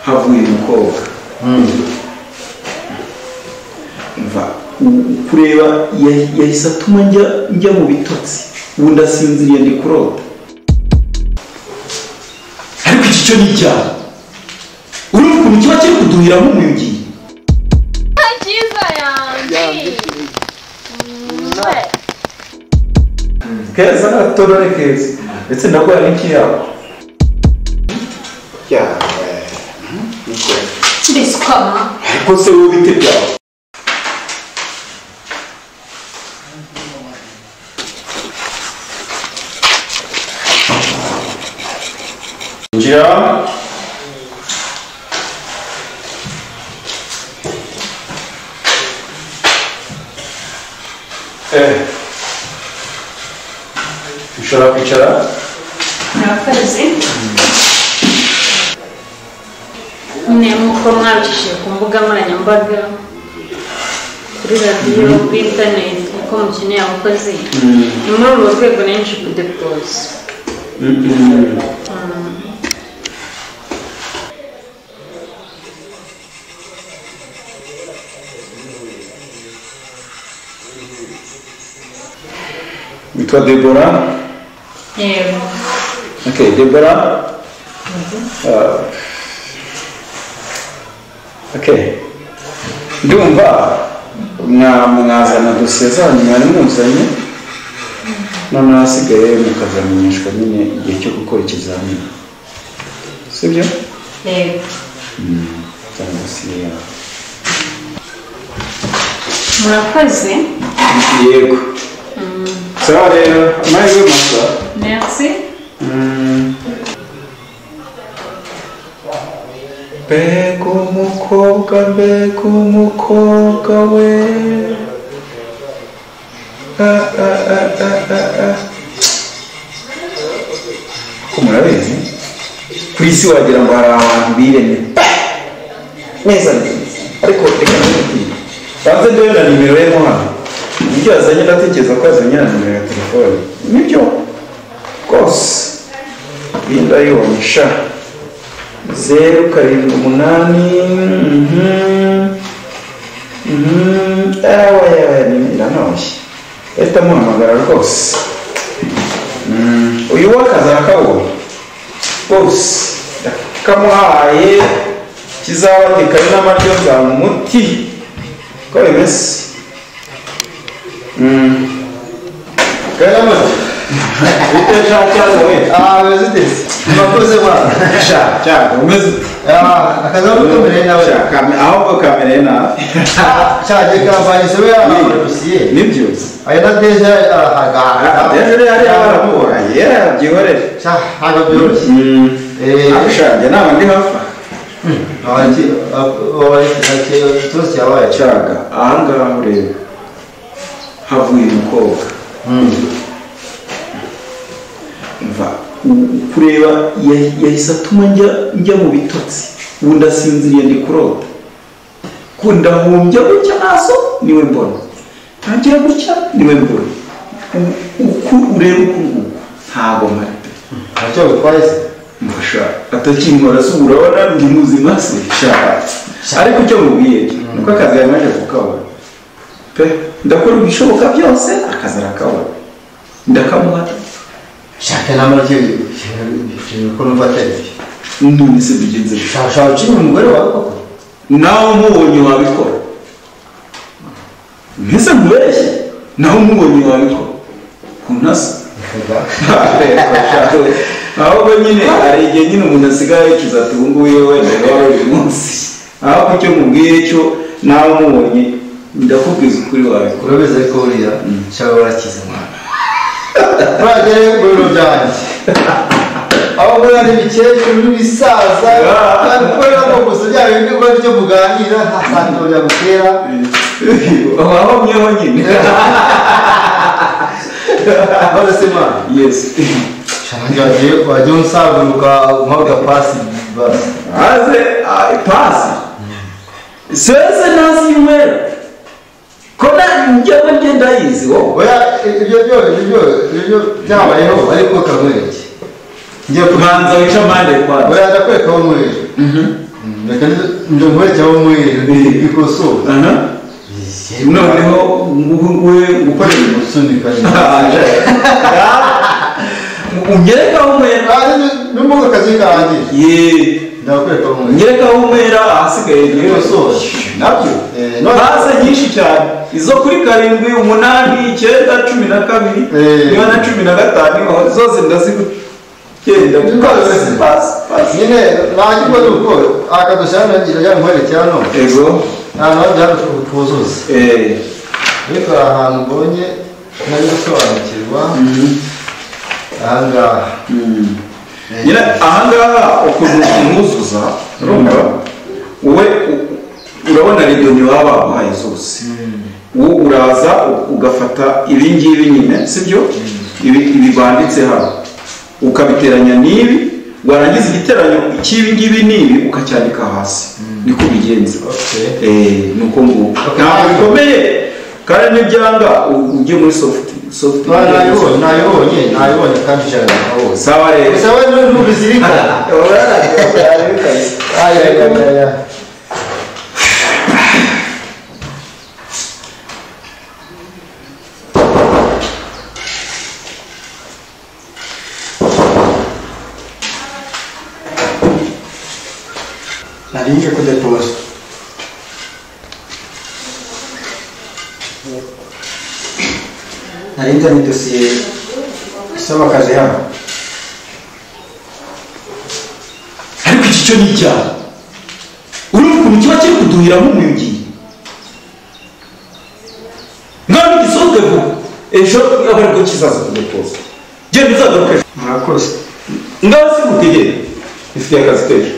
havuye umukobwa mva kureba yahise atuma njya mu bitotsi ubu ndasinziriye ndi kurota ariko iki cyo ni icyaha urumva ukuntu kiba kiri kuduhiramo umuyugi cyiza yanjye keza torore keza ndetse ndakora n'iki yawe mbese kwama ariko se wowe bite byawe njya ushobora kwicara murakoze ni nk'uko mwabicishije ku mbuga nkoranyambaga kuri radiyo kuri interineti uko mukeneye abakozi ni muri urwo rwego nenshi kudepoza witwa Debora yego okay Debora okay ndumva mwazana dosiye zanyu mwari muzanye none hasigaye mukazamenyeshwa nyine igihe cyo gukora ikizamini sibyo yego dosiye yawe murakoze yego sawa rero amahirwe masa merci mbega umukobwa we ko murabizi ku isi wagira ngo hari abantu biremye neza ariko reka nabibwire banze ndewe na nimero ye mo hano ibyo yazanye ndatekereza ko yazanye na nimero ya telefone nibyo rwose binda yonyesha 078 nanoshye leta muhamagara rwose uyu wakazi arakabona rwose kamuhaye kizaboneka ari n'amaryo za muti ko bimeze Kaya muti bitesha cyane we wezi desi makoze mwana cyane umeze akazamu kamere nawe ahubwo kamere nawe cyaje kampani se we dosiye nibyo aya na deje arahaga deje yari yaramubona byihorere ntabwo byoroshye abishanje naba ndi hafa tuzi yabaye cyaga ahangaha ureba havuye umukobwa mva kureba yahise atuma njya mu bitotsi ubu ndasinziriye ndi kurota kundahumbya gutya naso niwe mbona ntagira gutya niwe mbona uku ureba uku nguku ntabwo mpari ntacyo bitwaye se mbasha atakinkora se urabona ndi muzima se ariko icyo mubwiye nuko akazi yamaze kukabona pe ndakora ibishoboka byose akazi arakabona ndakamuha shaka n'amaryo ko numva atari none se bigenze shaka ukiri umugore wawe koko nawe umubonye wabikora mbese nkubeshye nawe umubonye wabikora kuntasa ahubwo nyine hari igihe nyine umuntu asigaye yicuza ati ubu ngubu yewe wari uyu munsi ahubwo icyo mubwiye cyo nawe umubonye ndakubwiza ukuri wawe urabizi ariko buriya shaka warakize mwana uragere mu biro byanjye aho muri ari bikecuru n'ibisaza kandi kubera ko gusa bya bintu byo muganira nta santo byagutera aho myeho nyine bose mwana yes wajya unsaguruka nk'aga pasi basi aze pasi sese nazi y'umwera ko njyewe ngenda yizi wowe oya ibyo byabayeho ariko kamwereke ngiye kubanza wica amande kwa oya ndakwereka aho mweje reka nje nkwerekeho muri ikoso noneho we gukorera usunika unyerekaho umwera n'umbuga akazi kanjye ye ndakwereka umwera unyerekaho umwera ahasigaye ikoso nabyo baze nyinshi cyane izo kuri 7 8 9 12 niba na 15 zose ndazigenda nyine nagirwa nuko akadushana ngira ya nkwerekera hano ego ahantu hajya tuzuza ariko ahantu mbonye nari gusobanukirwa ahangaha nyine ahangaha ukuntu umwuzuza urumva wowe urabona ridonyo baba baguhaye zose wowe uraza ugafata ibingibi nyine sibyo ibi banditse hano ukabiteranya n'ibi warangiza igiteranyo cy'ibingibi n'ibi ukacyandika hasi niko bigenza nuko nguko ntabwo bikomeye kandi n'ibyanga ujye muri soft nayibonye kandi cyane sawa rero sawa n'ubizirika narinje kudepoza narinzanye dosiye isaba akazi hano ariko iki cyo ni icyaha urumva ukuntu kiba kiri kuduhiramo umuyugi ntabwo gisohoke vuba ejo aba aribwo kizaza kudepoza genda uzagaruke murakoze ngaho si gutegere ifite akazi kenshi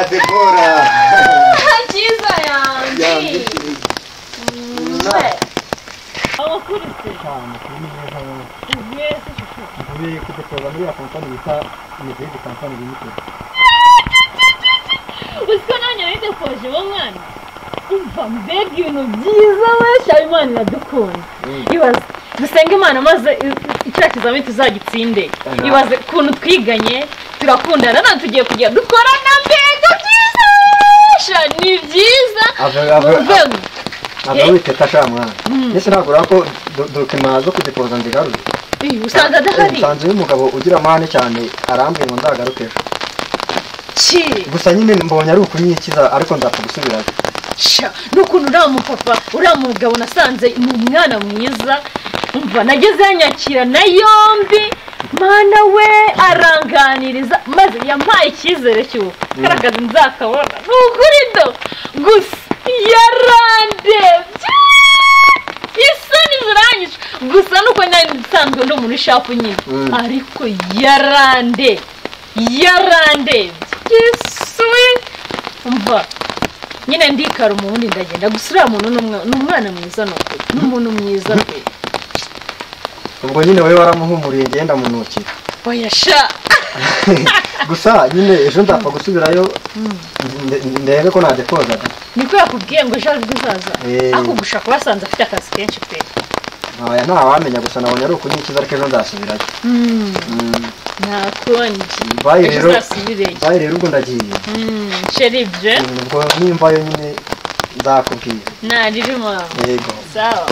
Debora cyiza yanjye abakurikije uvuye kudepoza muri ya kampani bita Immigrant Company Limited uziko nanjye nayidepoje uwo mwana umva mbega ibintu byiza wese Imana iradukunda ibaze dusenge Imana maze icya kizamini tuzagitsinde ibaze ukuntu twiganye turakundana none tugiye kujya dukorana mbega byiza ni byiza ntabwo witeta sha mwana ese ntabwo urako dokima zo kudepoza ndigaruye usanga adahari nsanze y'umugabo ugira amahane cyane arambwiye ngo ndagaruke gusa nyine mbonye ari ukunyikiza ariko nzapfa gusubirayo n'ukuntu uriya mupapa uriya mugabo nasanze ni umwana mwiza umva nageze yanyakira na yombi mana we aranganiriza maze yampaye icyizere cy'uko karakazi nzakabona ni ukuri do gusa yarandebye isoni ziranyije gusa nuko nari nsanzwe ndi umuntu ushapu nyine ariko yarandebye yesuwe umva nyine ndikara umundi ndagenda gusa uriya muntu ni umwana mwiza ni umuntu mwiza pe ubwo nyine wowe waramuhumuriye ngenda mu ntoki oya sha gusa nyine ejo ndapfa gusubirayo ndebe ko nadepoza niko yakubwiye ngo ejo aribwo uzaza ako gushaka basanze afite akazi kenshi pe aya ntawamenya gusa nabonye ari ukunyikiza ariko ejo nzasubirayo nakundi bayi rero ubwo ndagiye sheribye ubwo nimvayo nyine nzakubwira naririmo yego sawa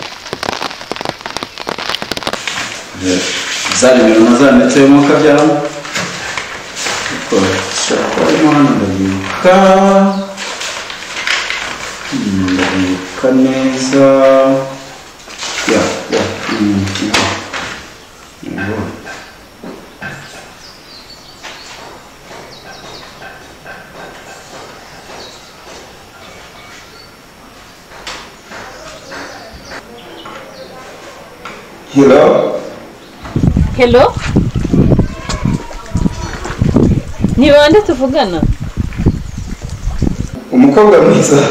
zari ibintu nazanditsemo kabyaramo shaka harimo hano ndabibuka neza hello ni bande tuvugana umukobwa mwiza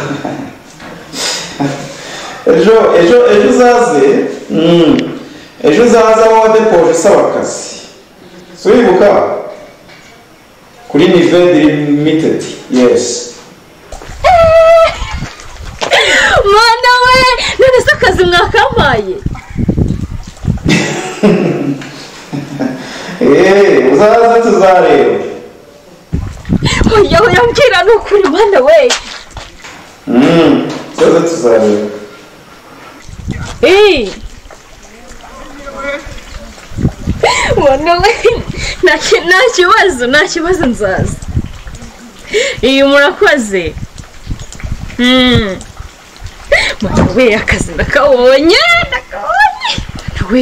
ejo uzaze ejo uzaza wowe depoje usaba akazi so wibuka kuri Nived Limited yes mana we none se akazi mwakampaye uzaza tuzareba. Oya urambwira n'ukuri mwana we. Uzaza tuzareba. Mwana we nta kibazo nzaza. Murakoze. Mwana we akazi nakabonye. Mwana we.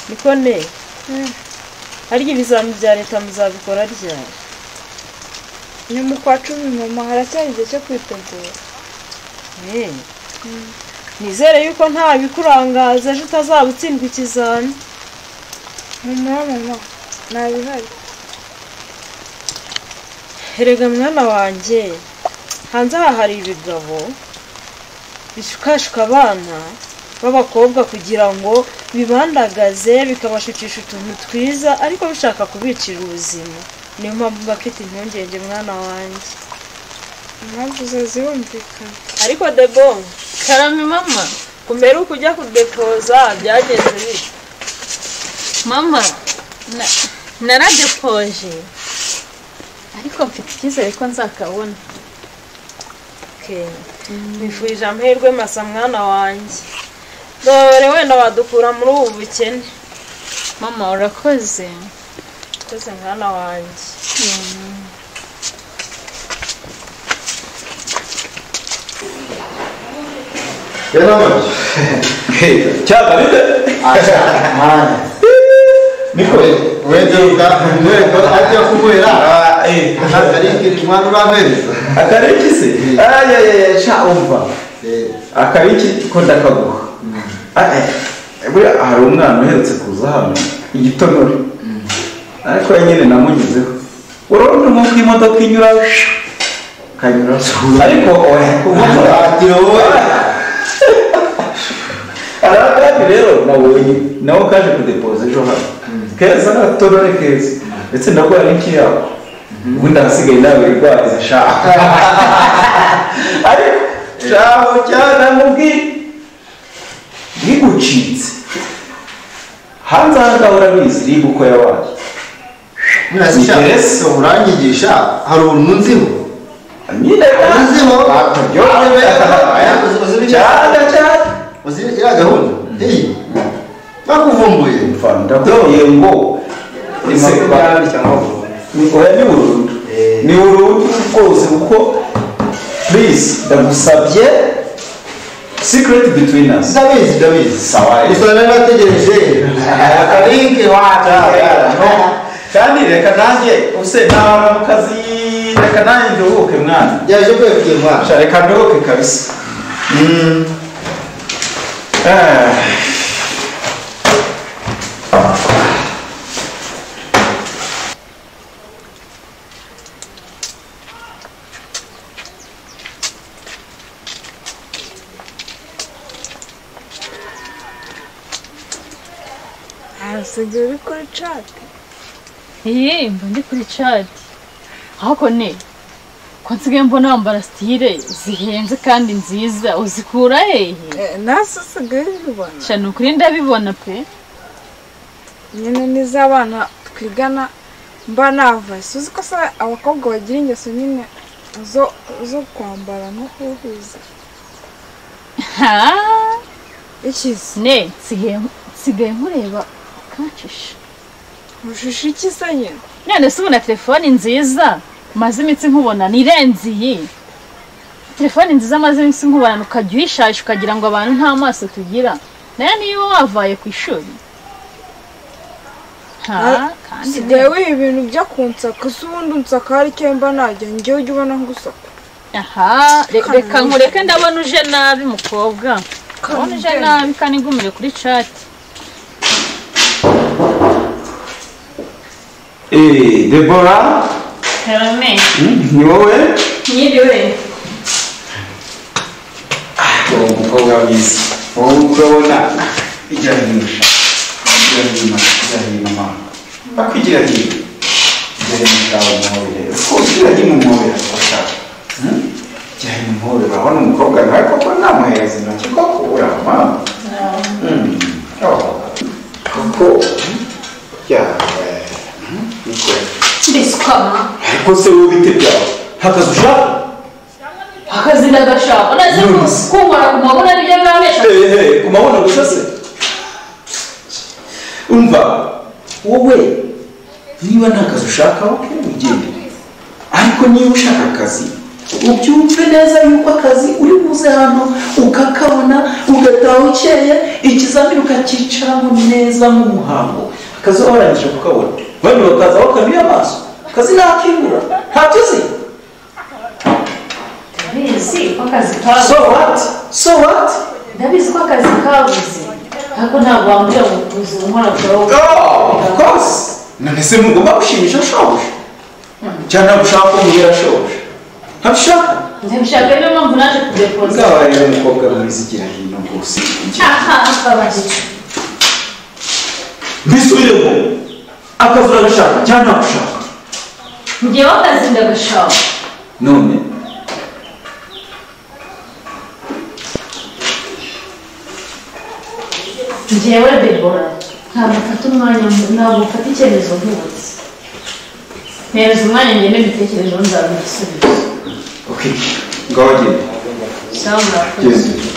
Nikone. Harya ibizami bya leta muzabikora ryari? Ni mu kwa 10 mama haracyari igihe cyo kwitegura. Nizere yuko nta bikurangaza ejo utazabutsindwa ikizami. Mama nabihari. Erega mwana wanjye hanze aha hari ibigabo bishukashuka abana b'abakobwa kugira ngo bibandagaze bikabashukisha utuntu twiza ariko bishaka kubicira ubuzima. Niyo mpamvu bafite impungenge mwana wanjye. Impamvu zazumvikana. Ariko debo karame mama kumera ukujya kudepoza byagenze bite? Mama naradepoje ariko mfite icyizere ko nzakabona. Nifurije amahirwe masa mwana wanjye. Dore wenda wadukura muri ubu bukene. Mama urakoze. Urakoze mwana wanjye. Cyaka bite? Mana. Niko Weduka ajya kubera akariki mwana urabeza. akariki se? Aya cha umva. Akariki ko ndakaguha. Buriya hari umwana uherutse kuza hano igitonore. Ariko nyine namugizeho. Urabona nk'uko imodoka inyura kanyura. Ariko Atiro wowe. Arakabi rero nawe kaje kudepoza ejo hano. Keza natonore keza. Ndetse ndakora n'iki yawe. Ubundi hasigaye nawe irwariza shaka. Ariko shaho cyane mubwire. Nigucitse. Hanze aha urabizi ribu uko yabaye. Mwasha uranyigisha hari umunziho. Nyine Umunziho. Cyane. Uzira gahunda. Bakuvumbuye. Ndabwiye ngo Isekwa cyangwa ni burundu. Ni burundu rwose kuko please ndagusabye secret between us. David. Sawa. Gusa narategereje. Akarinke wacha. Kandi reka nanjye use nabara mu kazi reka nanjye nduhuke mwana. Yaje kwefye mwana. Reka nduhuke kabisa. Asigaye kuri chat. Mba ndi kuri chat. Ahako ne ko nsigaye mbona wambara style zihenze kandi nziza uzikura hehe? Nasi asigaye bibona. Shano kuri ndabibona pe. Nyine n'izabana twigana mba nava. Suzi ko se abakobwa bagira ingeso nyine zo kwambara no kuhuza. Ikizi Ne sigaye nkureba kacisha. Mushishi ikisa nyine. None se ubona telefone nziza maze imitsi nkubona nirenziye. Telefone nziza maze imitsi nkubona ukajya uyishasha ukagira ngo abantu nta maso tugira. Nayo niyo wavaye ku ishuri. Kandi sigaye ibintu byo kunsaka ubundi unsaka hari icyo mba najya njyewe ujya ubona ngusaka. Reka nkureke ndabona uje nabi mukobwa. Ndabona uje nabi kandi ngumire kuri chat. Deborah karame ni wowe nyiriwe uwo mukobwa mwiza wowe urabona ijya hino ijya hino mama bakwigira hino ijya hino utawe umuhobere rwose ijya hino umuhobere ashaka ijya hino umuhobere urabona umukobwa nawe koko namuhereza intoki koko urama koko yawe mbiswama ariko se wowe bite byawe hakazi ushaka akazi ndagashaka unaze kunkora ku mabona n'ibyo bamesha ku mabona gusa se umva wowe niba nta kazi ushaka ugende ariko niba ushaka akazi ubyumve neza yuko akazi uri buze hano ukakabona ugataha ukeye ikizamini ukakicaramo neza nk'umuhango akazi waba warangije kukabona bane bakaza bakanuye amaso akazi ntakibura ntabyo uzi ndabizi ko akazi kabuze so what ndabizi ko akazi kabuze ariko ntabwo wambwira ngo kuzi nkora bwawe of course none se mugomba gushimisha shobuja cyane ntabwo ushaka ko muhera shobuja ntabishaka ndabishaka niyo mpamvu naje kudepoza ngaho rero umukobwa mwiza igira hino rwose aha akabajije mbisubiremo akazi uragashaka cyangwa ntabwo ushaka njyewe akazi ndagashaka none njyewe Debora ntabwo mfata umwanya ntabwo mfata icyemezo nk'ubuzi mpereza umwanya ngende mbitekerejeho nzabona igisubizo okay ngaho genda sawa murakoze genda